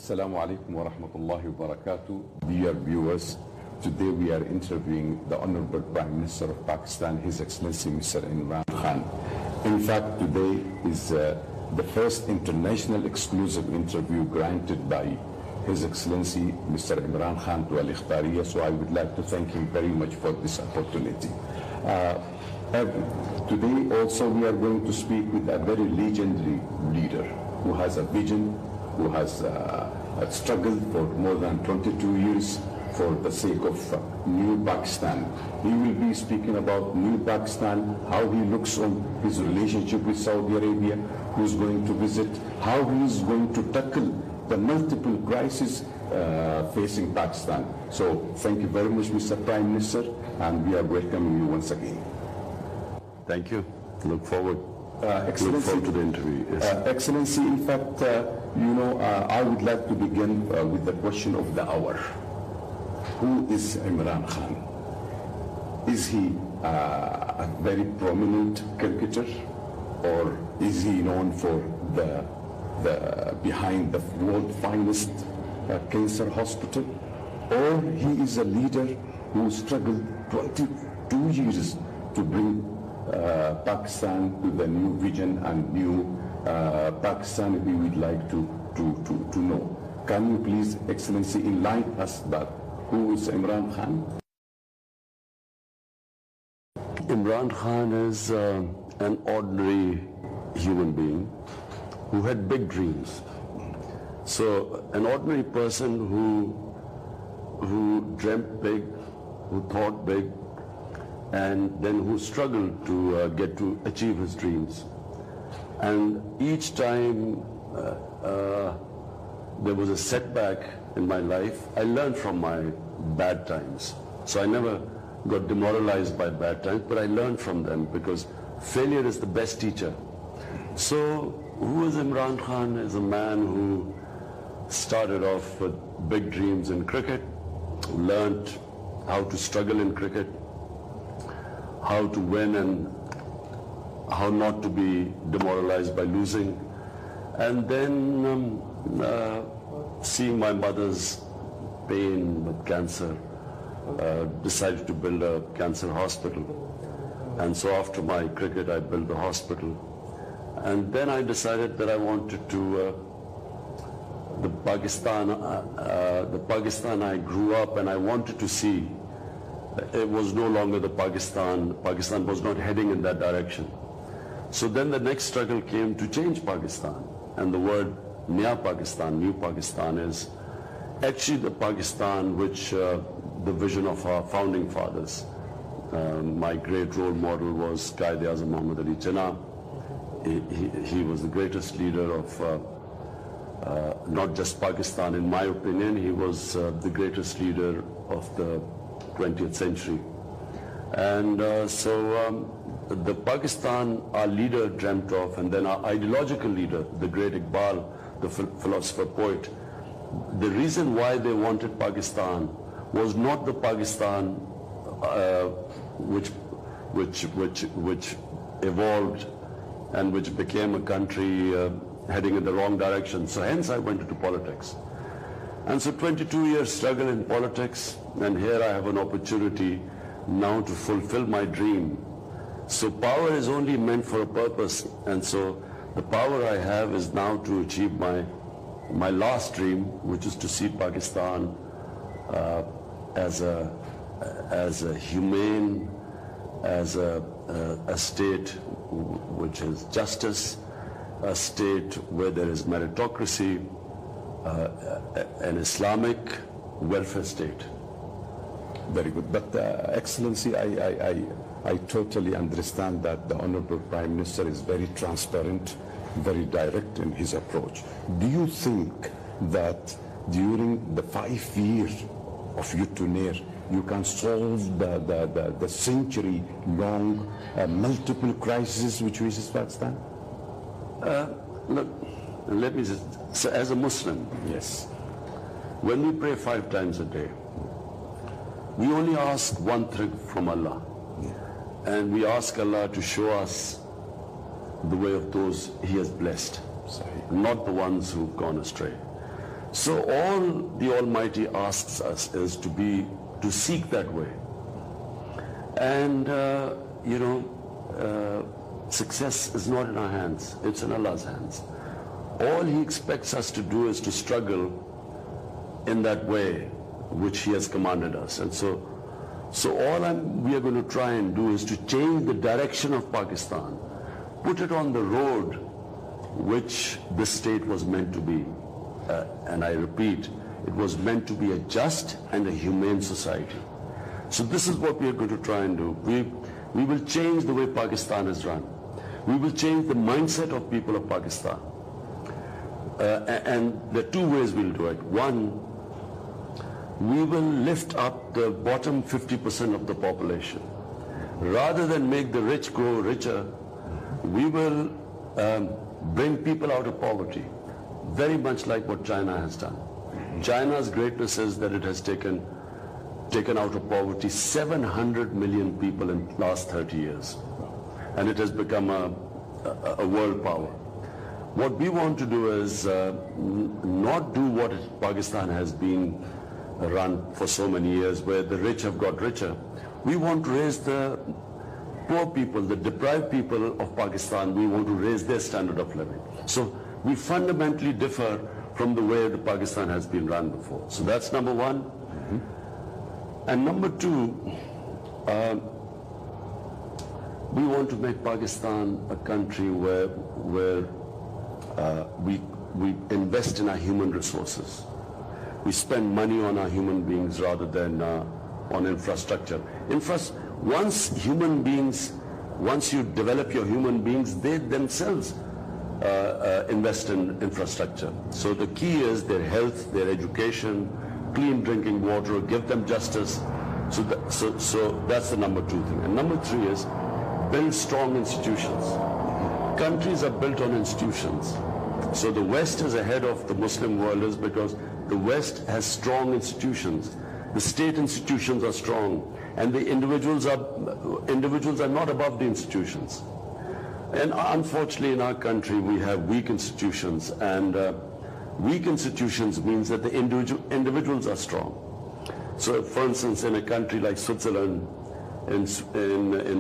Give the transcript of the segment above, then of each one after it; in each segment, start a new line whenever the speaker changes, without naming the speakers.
Assalamu alaikum wa rahmatullahi wa barakatuh. Dear viewers, today we are interviewing the Honorable Prime Minister of Pakistan, His Excellency Mr. Imran Khan. In fact, today is the first international exclusive interview granted by His Excellency Mr. Imran Khan to Al-Ikhtariya, so I would like to thank him very much for this opportunity. Today also we are going to speak with a very legendary leader who has a vision, who has struggled for more than 22 years for the sake of New Pakistan. He will be speaking about New Pakistan, how he looks on his relationship with Saudi Arabia, who's going to visit, how he is going to tackle the multiple crises facing Pakistan. So thank you very much, Mr. Prime Minister, and we are welcoming you once again.
Thank you. Look forward
Excellency,
to the interview. Yes.
Excellency, in fact, I would like to begin with the question of the hour. Who is Imran Khan? Is he a very prominent cricketer, or is he known for the behind the world finest cancer hospital, or he is a leader who struggled 22 years to bring Pakistan to the new vision and new Pakistan we would like to know. Can you please, Excellency, enlighten us that who is Imran Khan?
Imran Khan is an ordinary human being who had big dreams. So an ordinary person who dreamt big, who thought big, and then who struggled to get to achieve his dreams. And each time there was a setback in my life, I learned from my bad times. So I never got demoralized by bad times, but I learned from them, because failure is the best teacher. So who is Imran Khan? Is a man who started off with big dreams in cricket, learned how to struggle in cricket, how to win and how not to be demoralized by losing. And then seeing my mother's pain with cancer, decided to build a cancer hospital. And so after my cricket, I built the hospital. And then I decided that I wanted to, the Pakistan I grew up, and I wanted to see, it was no longer the Pakistan was not heading in that direction. So then the next struggle came to change Pakistan. And the word New Pakistan is actually the Pakistan which the vision of our founding fathers. My great role model was Qaid-e-Azam Muhammad Ali Jinnah. He was the greatest leader of not just Pakistan, in my opinion. He was the greatest leader of the 20th century. And the Pakistan our leader dreamt of, and then our ideological leader, the great Iqbal, the philosopher poet, the reason why they wanted Pakistan was not the Pakistan which evolved and which became a country heading in the wrong direction. So hence I went into politics. And so 22 years struggle in politics, and here I have an opportunity now to fulfill my dream. So power is only meant for a purpose, and so the power I have is now to achieve my last dream, which is to see Pakistan as a humane, as a state which is justice, a state where there is meritocracy, an Islamic welfare state.
Very good. But Excellency, I totally understand that the Honorable Prime Minister is very transparent, very direct in his approach. Do you think that during the 5 years of your tenure, you can solve the century-long multiple crises which faces Pakistan?
Look, let me just say, as a Muslim,
yes,
when we pray 5 times a day, we only ask one thing from Allah. And we ask Allah to show us the way of those He has blessed, not the ones who've gone astray. So all the Almighty asks us is to seek that way. And, success is not in our hands, it's in Allah's hands. All He expects us to do is to struggle in that way which He has commanded us. And so all we are going to try and do is to change the direction of Pakistan, put it on the road which this state was meant to be. And I repeat, it was meant to be a just and a humane society. So this is what we are going to try and do. We will change the way Pakistan is run. We will change the mindset of people of Pakistan. And there are two ways we'll do it. One, we will lift up the bottom 50% of the population. Rather than make the rich grow richer, we will bring people out of poverty, very much like what China has done. China's greatness is that it has taken out of poverty 700 million people in the last 30 years. And it has become a world power. What we want to do is not do what Pakistan has been run for so many years, where the rich have got richer. We want to raise the poor people, the deprived people of Pakistan. We want to raise their standard of living. So we fundamentally differ from the way the Pakistan has been run before. So that's number one. Mm-hmm. And number two, we want to make Pakistan a country where we invest in our human resources. We spend money on our human beings rather than on infrastructure. Once you develop your human beings, they themselves invest in infrastructure. So the key is their health, their education, clean drinking water, give them justice. So that's the number two thing. And number three is build strong institutions. Countries are built on institutions. So the West is ahead of the Muslim world is because the West has strong institutions. The state institutions are strong, and the individuals are not above the institutions. And unfortunately in our country we have weak institutions, and weak institutions means that the individuals are strong. So for instance, in a country like Switzerland, in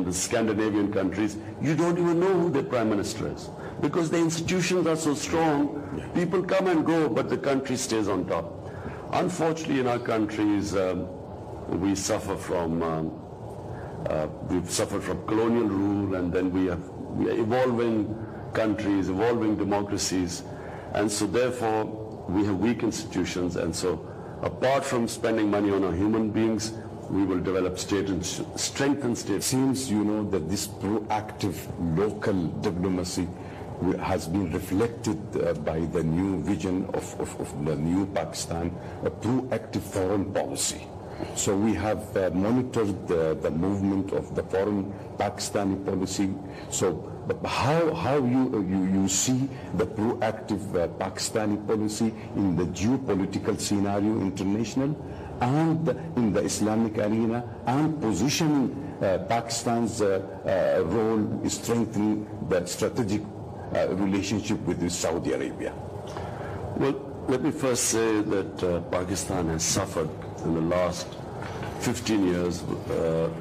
the Scandinavian countries, you don't even know who their prime minister is, because the institutions are so strong. People come and go, but the country stays on top. Unfortunately, in our countries, we suffer from we've suffered from colonial rule, and then we are evolving countries, evolving democracies, and so therefore we have weak institutions. And so apart from spending money on our human beings, we will develop strengthen state.
It seems, that this proactive local diplomacy has been reflected by the new vision of the new Pakistan, a proactive foreign policy. So we have monitored the movement of the foreign Pakistani policy. So how you see the proactive Pakistani policy in the geopolitical scenario international and in the Islamic arena, and positioning Pakistan's role in strengthening the strategic relationship with Saudi Arabia?
Well, let me first say that Pakistan has suffered in the last 15 years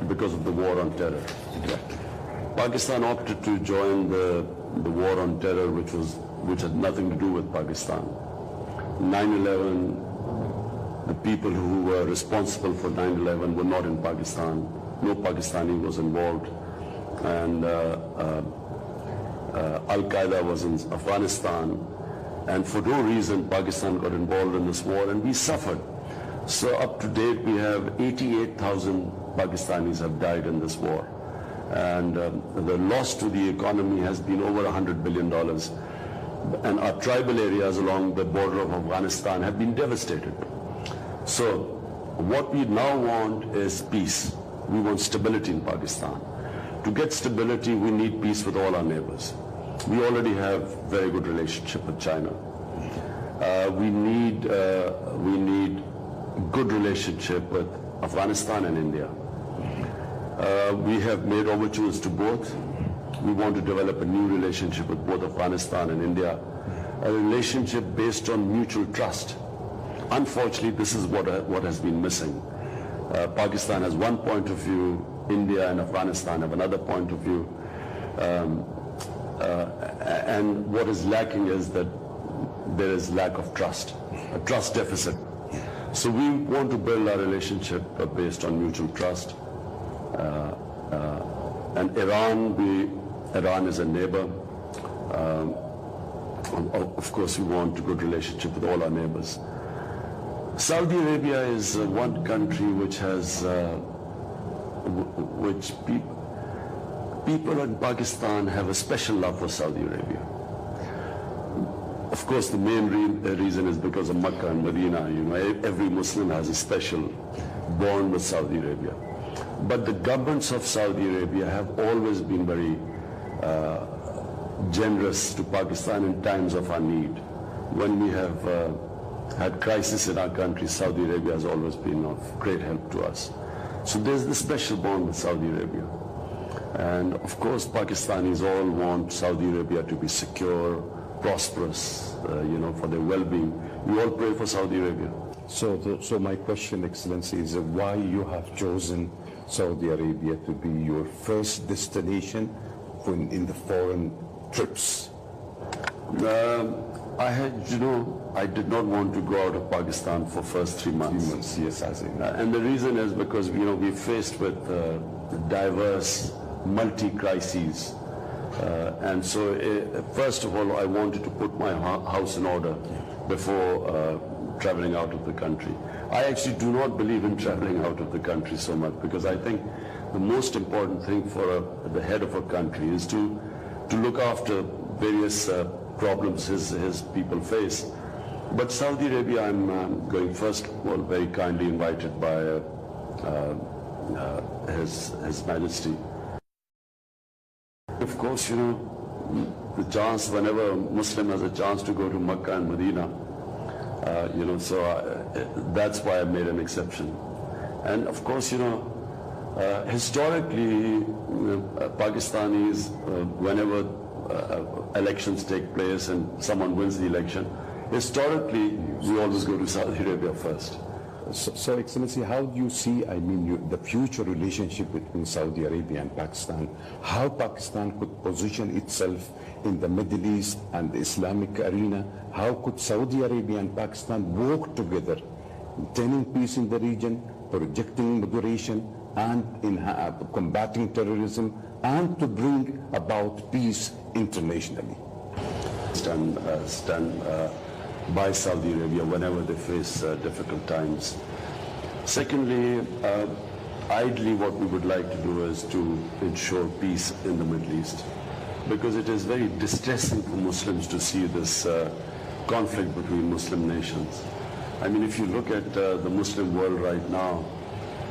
because of the war on terror.
Exactly.
Pakistan opted to join the war on terror, which had nothing to do with Pakistan. 9/11, the people who were responsible for 9/11 were not in Pakistan. No Pakistani was involved, and Al-Qaeda was in Afghanistan, and for no reason Pakistan got involved in this war, and we suffered. So up to date we have 88,000 Pakistanis have died in this war, and the loss to the economy has been over $100 billion, and our tribal areas along the border of Afghanistan have been devastated. So what we now want is peace. We want stability in Pakistan. To get stability, we need peace with all our neighbors. We already have very good relationship with China. We need good relationship with Afghanistan and India. We have made overtures to both. We want to develop a new relationship with both Afghanistan and India, a relationship based on mutual trust. Unfortunately, this is what has been missing. Pakistan has one point of view, India and Afghanistan have another point of view. And what is lacking is that there is lack of trust, a trust deficit. So we want to build our relationship based on mutual trust. And Iran is a neighbor. Of course, we want a good relationship with all our neighbors. Saudi Arabia is one country which has, people in Pakistan have a special love for Saudi Arabia. Of course, the main reason is because of Makkah and Medina. You know, every Muslim has a special bond with Saudi Arabia. But the governments of Saudi Arabia have always been very generous to Pakistan in times of our need. When we have had crisis in our country, Saudi Arabia has always been of great help to us. So there's this special bond with Saudi Arabia. And of course, Pakistanis all want Saudi Arabia to be secure, prosperous, for their well-being. We all pray for Saudi Arabia.
So my question, Excellency, is why you have chosen Saudi Arabia to be your first destination in the foreign trips?
I did not want to go out of Pakistan for first 3 months.
Yes, I see.
And the reason is because, we're faced with diverse, multi-crises. And so, first of all, I wanted to put my house in order before traveling out of the country. I actually do not believe in traveling out of the country so much, because I think the most important thing for the head of a country is to look after various problems his people face. But Saudi Arabia, I'm going first of all, very kindly invited by His Majesty. Of course, the chance, whenever a Muslim has a chance to go to Makkah and Medina, that's why I made an exception. And of course, historically, Pakistanis, whenever elections take place and someone wins the election, historically, we always go to Saudi Arabia first.
So, Excellency, how do you see, the future relationship between Saudi Arabia and Pakistan? How Pakistan could position itself in the Middle East and the Islamic arena? How could Saudi Arabia and Pakistan work together, maintaining peace in the region, projecting moderation, and in combating terrorism, and to bring about peace internationally?
Stand by Saudi Arabia whenever they face difficult times. Secondly, ideally what we would like to do is to ensure peace in the Middle East, because it is very distressing for Muslims to see this conflict between Muslim nations. If you look at the Muslim world right now,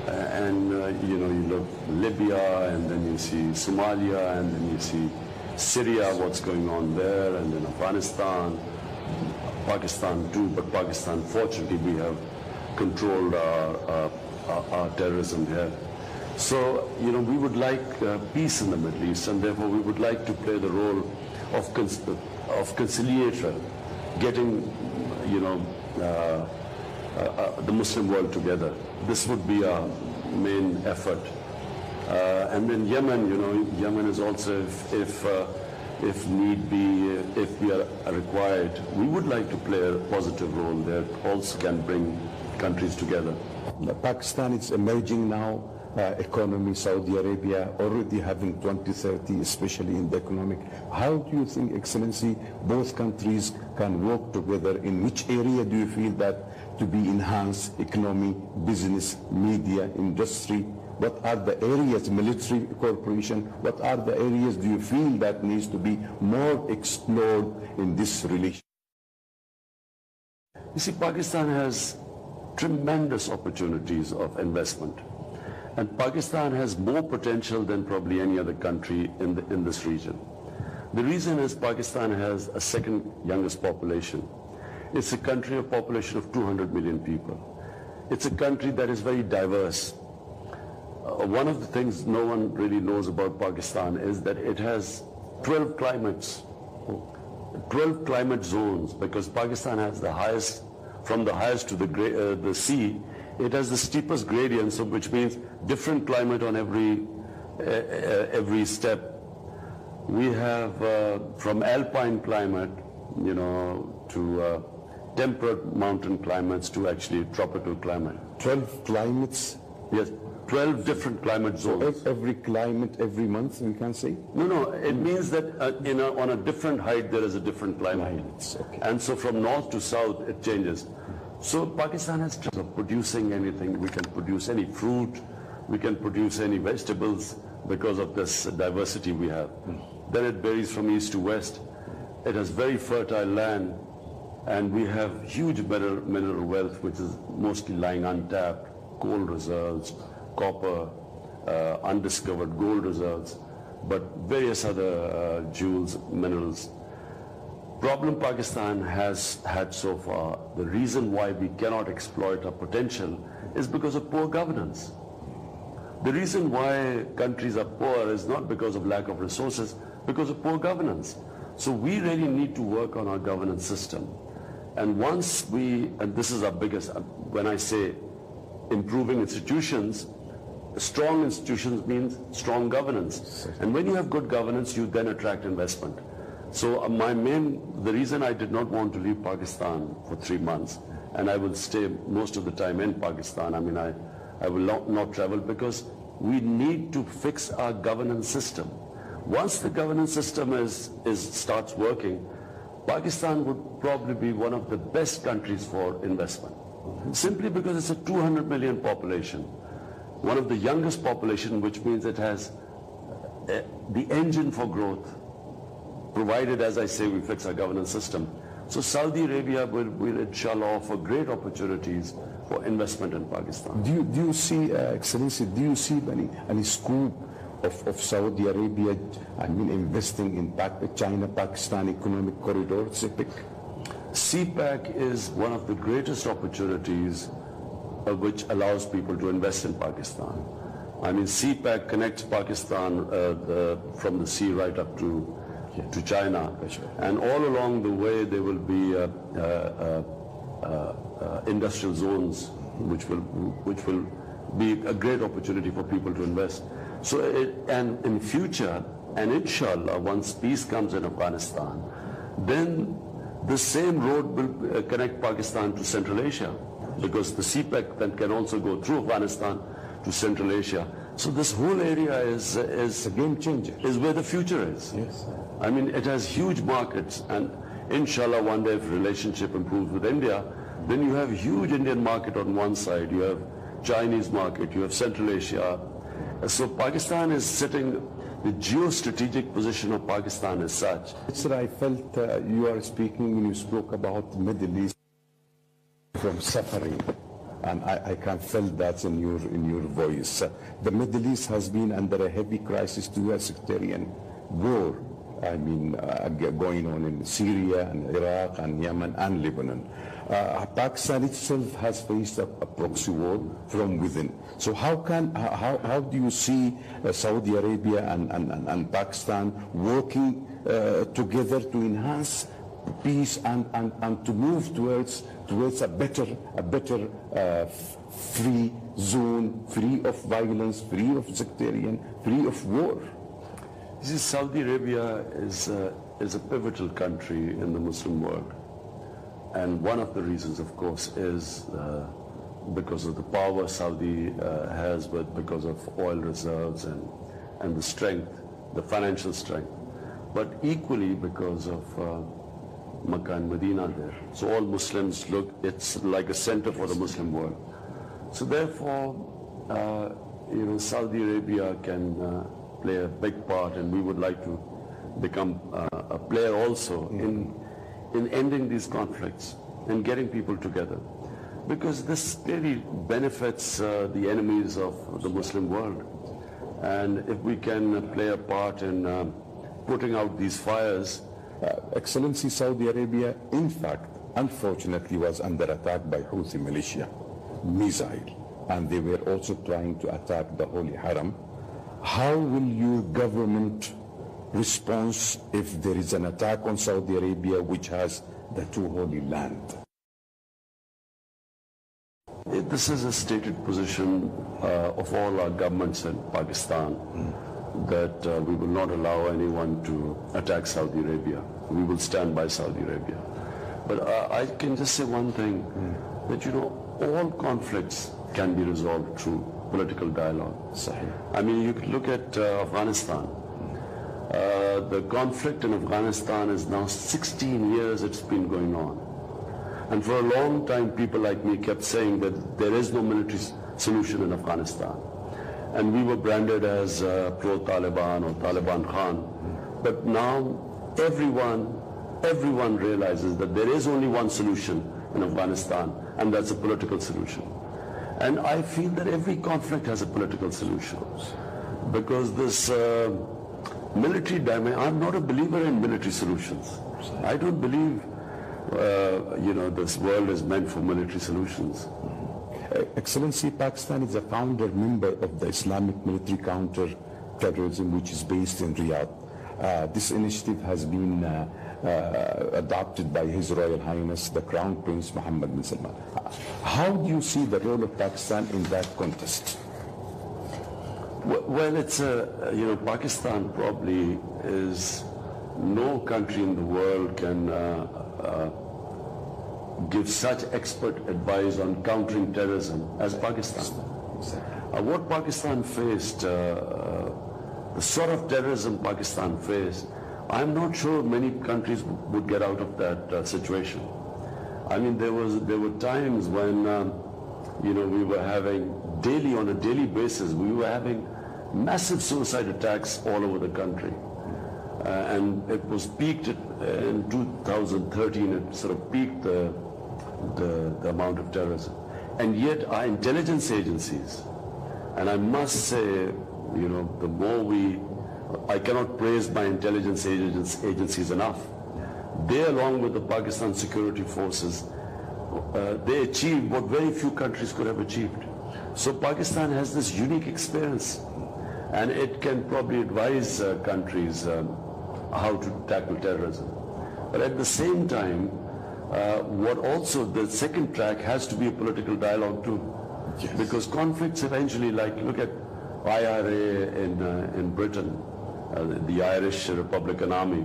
and you look Libya, and then you see Somalia, and then you see Syria, what's going on there, and then Afghanistan, Pakistan too, but Pakistan, fortunately, we have controlled our terrorism here. So, we would like peace in the Middle East, and therefore we would like to play the role of conciliator, getting, the Muslim world together. This would be our main effort. And then Yemen, Yemen is also, if need be, if we are required, we would like to play a positive role there. Also can bring countries together.
Pakistan is emerging now, economy, Saudi Arabia already having 2030, especially in the economic. How do you think, Excellency, both countries can work together? In which area do you feel that to be enhanced, economy, business, media, industry? What are the areas, military cooperation, what are the areas do you feel that needs to be more explored in this relation?
You see, Pakistan has tremendous opportunities of investment. And Pakistan has more potential than probably any other country in this region. The reason is Pakistan has a second youngest population. It's a country of population of 200 million people. It's a country that is very diverse. One of the things no one really knows about Pakistan is that it has 12 climates, 12 climate zones, because Pakistan has the highest from the highest to the sea, it has the steepest gradient, so which means different climate on every step. We have from alpine climate, to temperate mountain climates to actually tropical climate.
12 climates?
Yes, 12 different climate zones.
Every climate, every month, we can say?
No, it means that on a different height there is a different climate.
Okay.
And so from north to south it changes. So Pakistan has of producing anything. We can produce any fruit, we can produce any vegetables because of this diversity we have. Then it varies from east to west. It has very fertile land, and we have huge mineral wealth which is mostly lying untapped, coal reserves, copper, undiscovered gold reserves, but various other jewels, minerals. Problem Pakistan has had so far, the reason why we cannot exploit our potential is because of poor governance. The reason why countries are poor is not because of lack of resources, because of poor governance. So we really need to work on our governance system. And once and this is our biggest, when I say improving institutions, strong institutions means strong governance. And when you have good governance, you then attract investment. So the reason I did not want to leave Pakistan for 3 months, and I will stay most of the time in Pakistan, I will not travel, because we need to fix our governance system. Once the governance system starts working, Pakistan would probably be one of the best countries for investment. Simply because it's a 200 million population, one of the youngest population, which means it has the engine for growth, provided, as I say, we fix our governance system. So Saudi Arabia will inshallah offer great opportunities for investment in Pakistan.
Do you see, Excellency, do you see any scope of Saudi Arabia, investing in China-Pakistan economic corridor, CPEC?
CPEC is one of the greatest opportunities which allows people to invest in Pakistan. CPEC connects Pakistan from the sea right up to China, and all along the way there will be industrial zones which will be a great opportunity for people to invest. So and in future, and inshallah, once peace comes in Afghanistan, then the same road will connect Pakistan to Central Asia, because the CPEC then can also go through Afghanistan to Central Asia. So this whole area is
a game changer.
Is where the future is.
Yes.
It has huge markets, and inshallah one day if relationship improves with India, then you have huge Indian market on one side, you have Chinese market, you have Central Asia. So Pakistan is sitting, the geostrategic position of Pakistan is such.
Sir, I felt you are speaking when you spoke about the Middle East from suffering, and I can feel that in your voice. The Middle East has been under a heavy crisis to a sectarian war. Going on in Syria and Iraq and Yemen and Lebanon. Pakistan itself has faced a proxy war from within. So how do you see Saudi Arabia and Pakistan working together to enhance peace and to move towards a better free zone, free of violence, free of sectarian, free of war?
Saudi Arabia is a pivotal country in the Muslim world. And one of the reasons, of course, is because of the power Saudi has, because of oil reserves and the strength, the financial strength. But equally because of Makkah and Medina there. So all Muslims it's like a center for the Muslim world. So therefore, Saudi Arabia can play a big part, and we would like to become a player also in ending these conflicts and getting people together, because this really benefits the enemies of the Muslim world. And if we can play a part in putting out these fires.
Excellency, Saudi Arabia, in fact, unfortunately was under attack by Houthi militia, missile, and they were also trying to attack the Holy Haram. How will your government respond if there is an attack on Saudi Arabia, which has the two holy land?
This is a stated position of all our governments in Pakistan, that we will not allow anyone to attack Saudi Arabia. We will stand by Saudi Arabia. But I can just say one thing, that all conflicts can be resolved through political dialogue. I mean, you could look at Afghanistan. The conflict in Afghanistan is now 16 years it's been going on. And for a long time, people like me kept saying that there is no military solution in Afghanistan. And we were branded as pro-Taliban or Taliban Khan. But now everyone realizes that there is only one solution in Afghanistan, and that's a political solution. And I feel that every conflict has a political solution. Because this military dimension, I'm not a believer in military solutions. I don't believe this world is meant for military solutions.
Excellency, Pakistan is a founder member of the Islamic Military Counter-Terrorism, which is based in Riyadh. This initiative has been adopted by His Royal Highness, the Crown Prince Mohammed bin Salman. How do you see the role of Pakistan in that context?
Well, it's Pakistan probably is, no country in the world can give such expert advice on countering terrorism as Pakistan. What Pakistan faced, the sort of terrorism Pakistan faced, I'm not sure many countries would get out of that situation. I mean, there were times when we were having on a daily basis, we were having massive suicide attacks all over the country. And it was peaked in 2013, it sort of peaked the amount of terrorism. And yet our intelligence agencies, and I must say, the more I cannot praise my intelligence agencies enough. They, along with the Pakistan security forces, they achieved what very few countries could have achieved. So Pakistan has this unique experience, and it can probably advise countries how to tackle terrorism. But at the same time, the second track has to be a political dialogue too. Yes. Because conflicts eventually, look at IRA in Britain, the Irish Republican Army.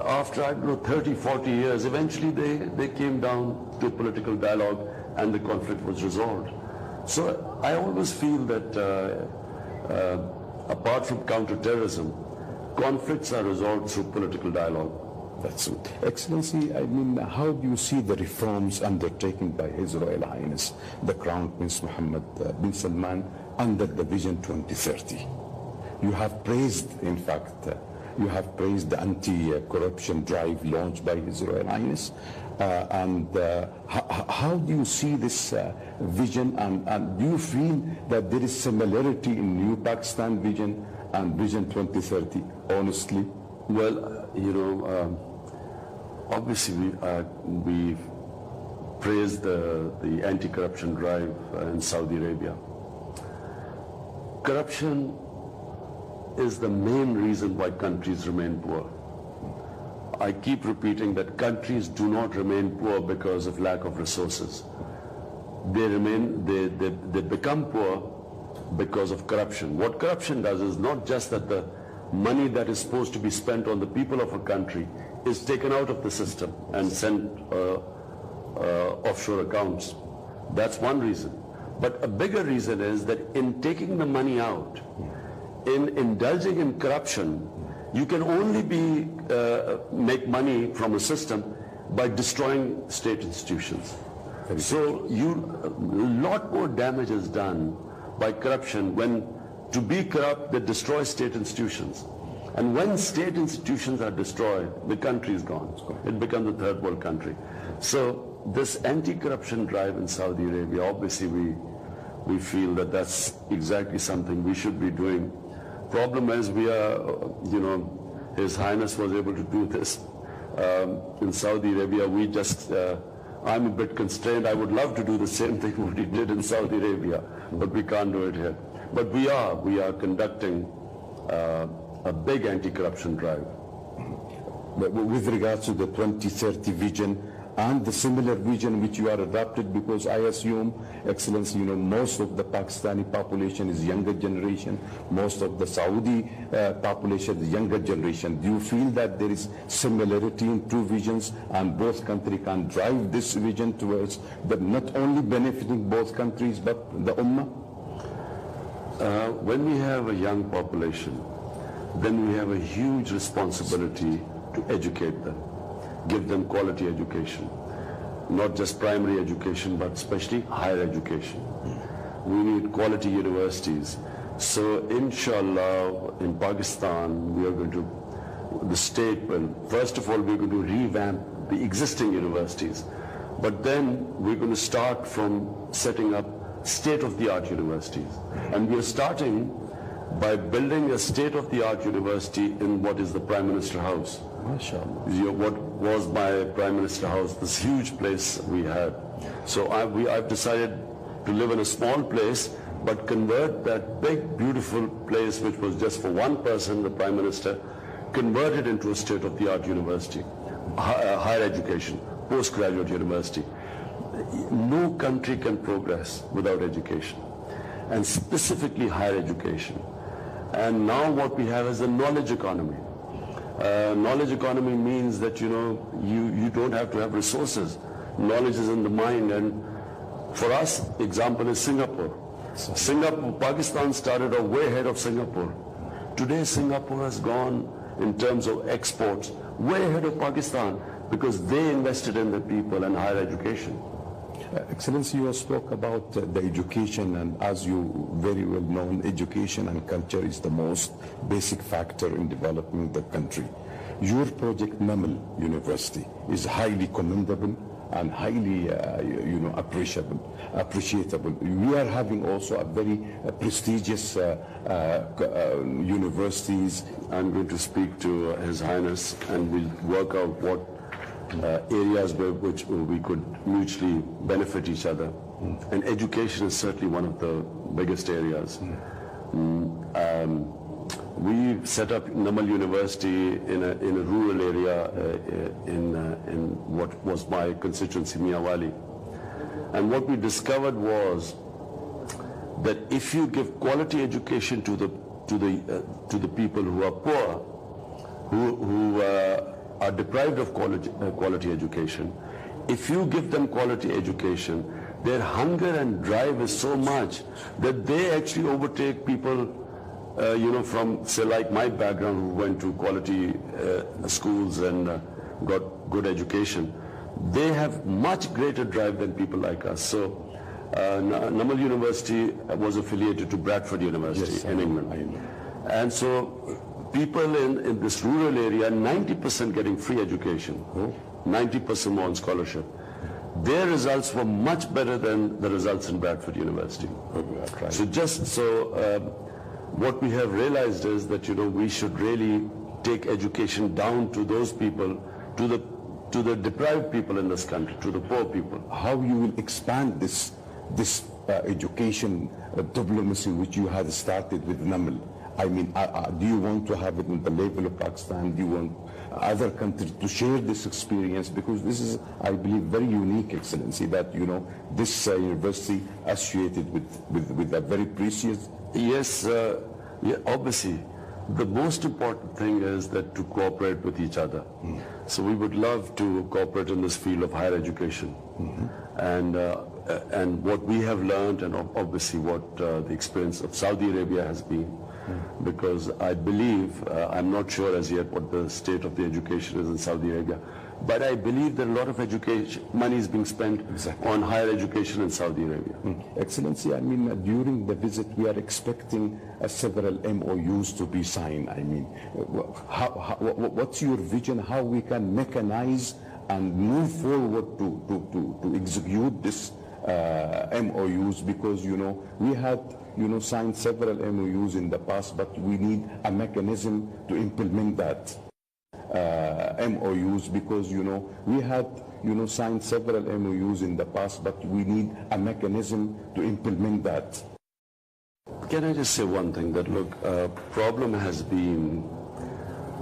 After, 30, 40 years, eventually they came down to political dialogue and the conflict was resolved. So I always feel that apart from counter-terrorism, conflicts are resolved through political dialogue.
That's it. Excellency, I mean, how do you see the reforms undertaken by His Royal Highness, the Crown Prince Mohammed bin Salman, under the Vision 2030? You have praised, in fact, the anti-corruption drive launched by His Royal Highness. How do you see this vision, and do you feel that there is similarity in New Pakistan vision and Vision 2030, honestly?
Well, obviously we praised the anti-corruption drive in Saudi Arabia. Corruption is the main reason why countries remain poor. I keep repeating that countries do not remain poor because of lack of resources. They become poor because of corruption. What corruption does is not just that the money that is supposed to be spent on the people of a country is taken out of the system and sent offshore accounts. That's one reason. But a bigger reason is that in taking the money out, in indulging in corruption, you can only make money from a system by destroying state institutions. So a lot more damage is done by corruption when, to be corrupt, that destroys state institutions. And when state institutions are destroyed, the country is gone. It becomes a third world country. So this anti-corruption drive in Saudi Arabia, obviously we feel that that's exactly something we should be doing. Problem is we are, His Highness was able to do this. In Saudi Arabia, I'm a bit constrained. I would love to do the same thing what he did in Saudi Arabia, but we can't do it here. But we are conducting a big anti-corruption drive.
But with regards to the 2030 vision, and the similar vision which you are adopted? Because I assume, Excellency, most of the Pakistani population is younger generation, most of the Saudi population is younger generation. Do you feel that there is similarity in two visions and both countries can drive this vision towards not only benefiting both countries but the Ummah?
When we have a young population, then we have a huge responsibility to educate them, give them quality education, not just primary education, but especially higher education. We need quality universities. So inshallah, in Pakistan, we are going to, the state will, first of all, we're going to revamp the existing universities. But then we're going to start from setting up state-of-the-art universities. And we are starting by building a state-of-the-art university in what is the Prime Minister House.
MashaAllah.
What was my Prime Minister House, this huge place we had. So I've decided to live in a small place, but convert that big, beautiful place, which was just for one person, the Prime Minister, convert it into a state-of-the-art university, higher education, postgraduate university. No country can progress without education, and specifically higher education. And now what we have is a knowledge economy. Knowledge economy means that you don't have to have resources. Knowledge is in the mind. And for us, example is Singapore. Pakistan started off way ahead of Singapore. Today Singapore has gone in terms of exports way ahead of Pakistan because they invested in the people and higher education.
Excellency, you spoke about the education, and as you very well know, education and culture is the most basic factor in developing the country. Your project, Namal University, is highly commendable and highly appreciable. We are having also a very prestigious universities.
I'm going to speak to His Highness and we'll work out what areas which we could mutually benefit each other. And education is certainly one of the biggest areas. We set up Namal University in a rural area in what was my constituency, Miawali. And what we discovered was that if you give quality education to the people who are poor, who are deprived of quality education, if you give them quality education, their hunger and drive is so much that they actually overtake people, from, say, like my background, who went to quality schools and got good education. They have much greater drive than people like us. So Namal University was affiliated to Bradford University in England. And so people in this rural area, 90% getting free education, 90% more on scholarship. Their results were much better than the results in Bradford University. What we have realized is that we should really take education down to those people, to the deprived people in this country, to the poor people.
How you will expand this education diplomacy which you had started with Namal? I mean, do you want to have it in the level of Pakistan? Do you want other countries to share this experience? Because this is, I believe, very unique, Excellency, that, this university associated with a very precious...
Yes, obviously. The most important thing is that to cooperate with each other. So we would love to cooperate in this field of higher education. And what we have learned, and obviously what the experience of Saudi Arabia has been, because I believe, I'm not sure as yet what the state of the education is in Saudi Arabia, but I believe that a lot of education money is being spent on higher education in Saudi Arabia.
Excellency, I mean, during the visit we are expecting several MOUs to be signed. I mean, what's your vision, how we can mechanize and move forward to execute this MOUs? Because, we had signed several MOUs in the past, but we need a mechanism to implement that. MOUs, because we had signed several MOUs in the past, but we need a mechanism to implement that.
Can I just say one thing? That look, problem has been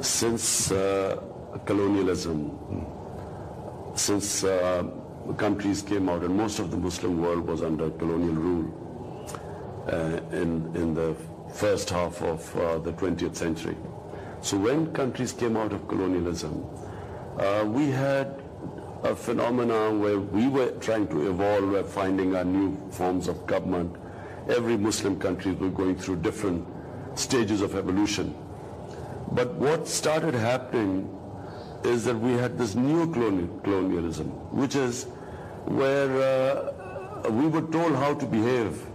since colonialism, since countries came out, and most of the Muslim world was under colonial rule in the first half of the 20th century. So when countries came out of colonialism, we had a phenomenon where we were trying to evolve, we're finding our new forms of government. Every Muslim country was going through different stages of evolution. But what started happening is that we had this new colonialism, which is where we were told how to behave.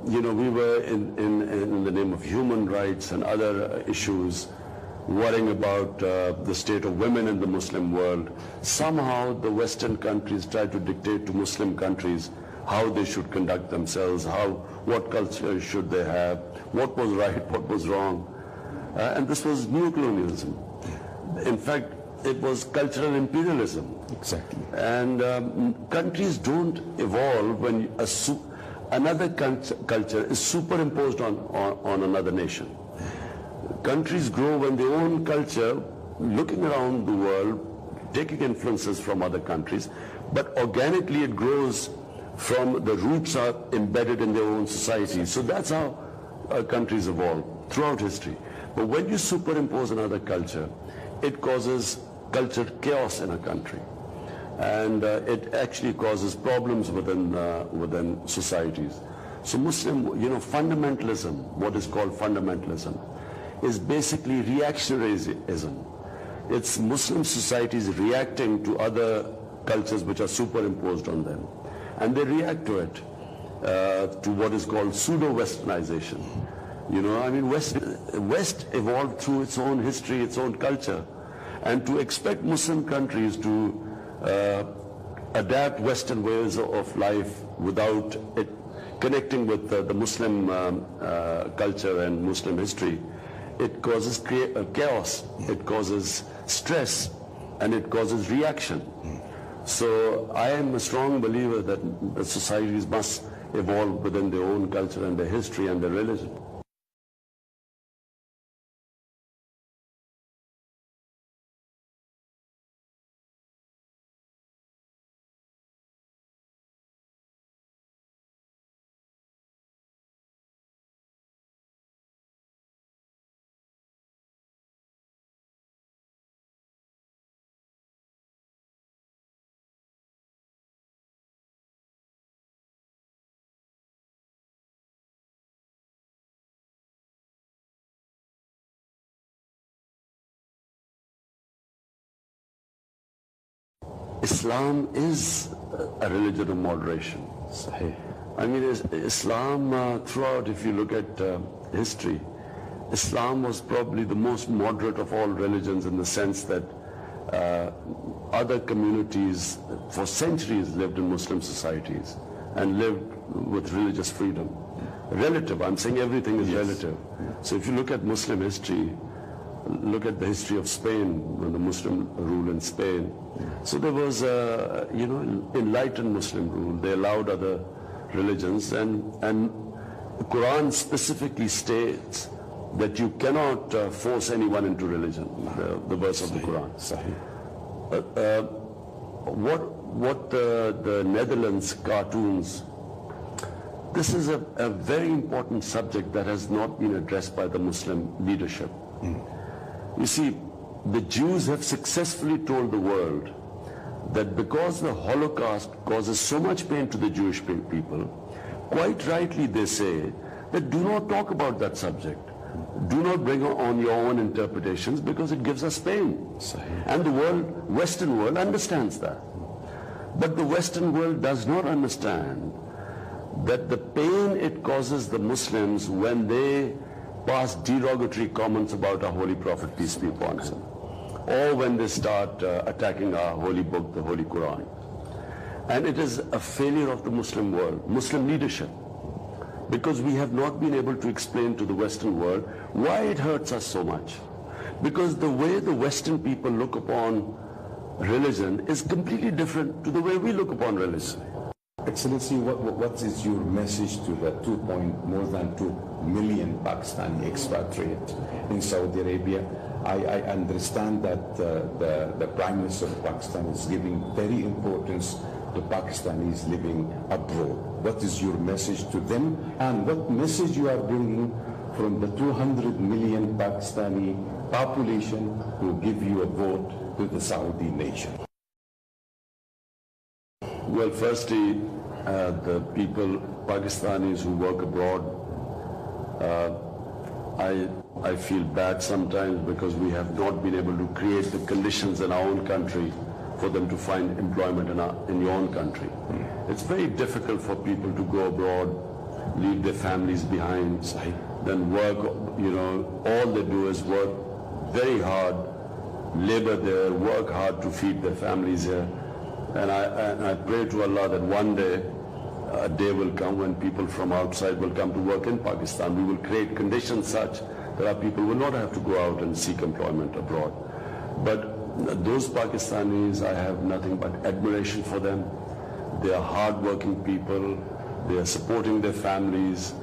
We were in the name of human rights and other issues, worrying about the state of women in the Muslim world. Somehow the Western countries tried to dictate to Muslim countries how they should conduct themselves, what culture should they have, what was right, what was wrong. And this was new colonialism. In fact, it was cultural imperialism.
Exactly.
And countries don't evolve when another culture is superimposed on another nation. Countries grow when their own culture, looking around the world, taking influences from other countries, but organically it grows from the roots are embedded in their own society. So that's how countries evolve throughout history. But when you superimpose another culture, it causes culture chaos in a country. And it actually causes problems within societies. So Muslim, fundamentalism, what is called fundamentalism, is basically reactionaryism. It's Muslim societies reacting to other cultures which are superimposed on them. And they react to it, to what is called pseudo-Westernization. West evolved through its own history, its own culture. And to expect Muslim countries to adapt Western ways of life without it connecting with the Muslim culture and Muslim history, it causes chaos, it causes stress, and it causes reaction. So I am a strong believer that the societies must evolve within their own culture and their history and their religion. Islam is a religion of moderation.
Sahih.
Islam throughout, if you look at history, Islam was probably the most moderate of all religions in the sense that other communities for centuries lived in Muslim societies and lived with religious freedom. Relative, I'm saying everything is relative. So if you look at Muslim history, look at the history of Spain, when the Muslim rule in Spain. So there was, enlightened Muslim rule. They allowed other religions, and the Quran specifically states that you cannot force anyone into religion, the verse of the Quran. What the Netherlands cartoons, this is a very important subject that has not been addressed by the Muslim leadership. You see, the Jews have successfully told the world that because the Holocaust causes so much pain to the Jewish people, quite rightly they say that do not talk about that subject. Do not bring on your own interpretations because it gives us pain. And the Western world understands that. But the Western world does not understand that the pain it causes the Muslims when they pass derogatory comments about our Holy Prophet, peace be upon him, or when they start attacking our holy book, the Holy Quran. And it is a failure of the Muslim world, Muslim leadership, because we have not been able to explain to the Western world why it hurts us so much. Because the way the Western people look upon religion is completely different to the way we look upon religion.
Excellency, what is your message to the more than 2 million Pakistani expatriates in Saudi Arabia I understand that the Prime Minister of Pakistan is giving very importance to Pakistanis living abroad. What is your message to them, and what message you are bringing from the 200 million Pakistani population who give you a vote to the Saudi nation?
Well, firstly, the people, Pakistanis who work abroad, I feel bad sometimes because we have not been able to create the conditions in our own country for them to find employment in your own country. It's very difficult for people to go abroad, leave their families behind, then work, all they do is work very hard, labor there, work hard to feed their families here. And I pray to Allah that one day, a day will come when people from outside will come to work in Pakistan. We will create conditions such that our people will not have to go out and seek employment abroad. But those Pakistanis, I have nothing but admiration for them. They are hard-working people. They are supporting their families,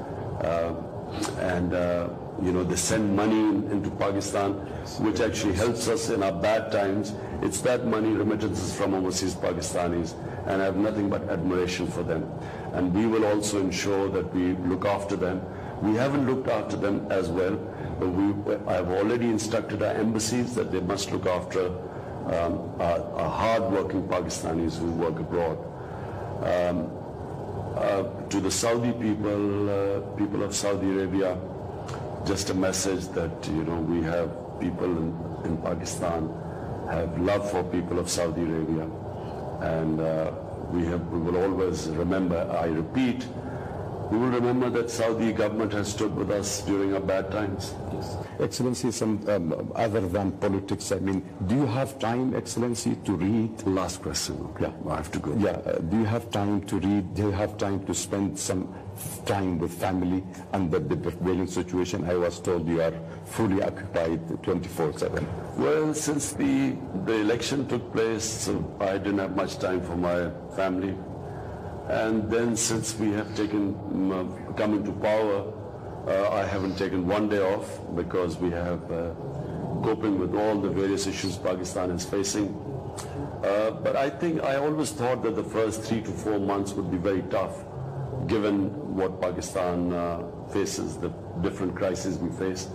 and they send money into Pakistan, which actually helps us in our bad times. It's that money, remittances from overseas Pakistanis, and I have nothing but admiration for them. And we will also ensure that we look after them. We haven't looked after them as well, but I have already instructed our embassies that they must look after our hard-working Pakistanis who work abroad. To the Saudi people of Saudi Arabia, just a message that we have people in Pakistan have love for people of Saudi Arabia, and we will always remember, I repeat, we will remember that Saudi government has stood with us during our bad times.
Yes. Excellency, other than politics, do you have time, Excellency, to read?
Last question. Okay.
Yeah.
I have to go.
Yeah. Do you have time to read? Do you have time to spend some time with family under the prevailing situation? I was told you are fully occupied 24/7.
Well, since the election took place, so I didn't have much time for my family. And then since we have come into power, I haven't taken one day off because we have coping with all the various issues Pakistan is facing. But I always thought that the first 3 to 4 months would be very tough, given what Pakistan faces, the different crises we face.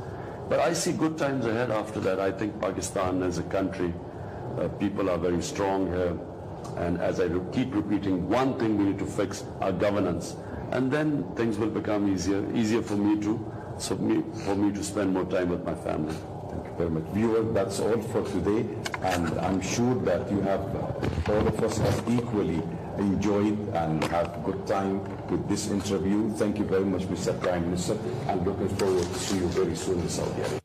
But I see good times ahead after that. I think Pakistan as a country, people are very strong here. And as I keep repeating, one thing we need to fix, our governance. And then things will become easier for me to spend more time with my family.
Thank you very much. Viewer, that's all for today. And I'm sure that all of us have equally enjoyed and have good time with this interview. Thank you very much, Mr. Prime Minister, and looking forward to see you very soon in Saudi Arabia.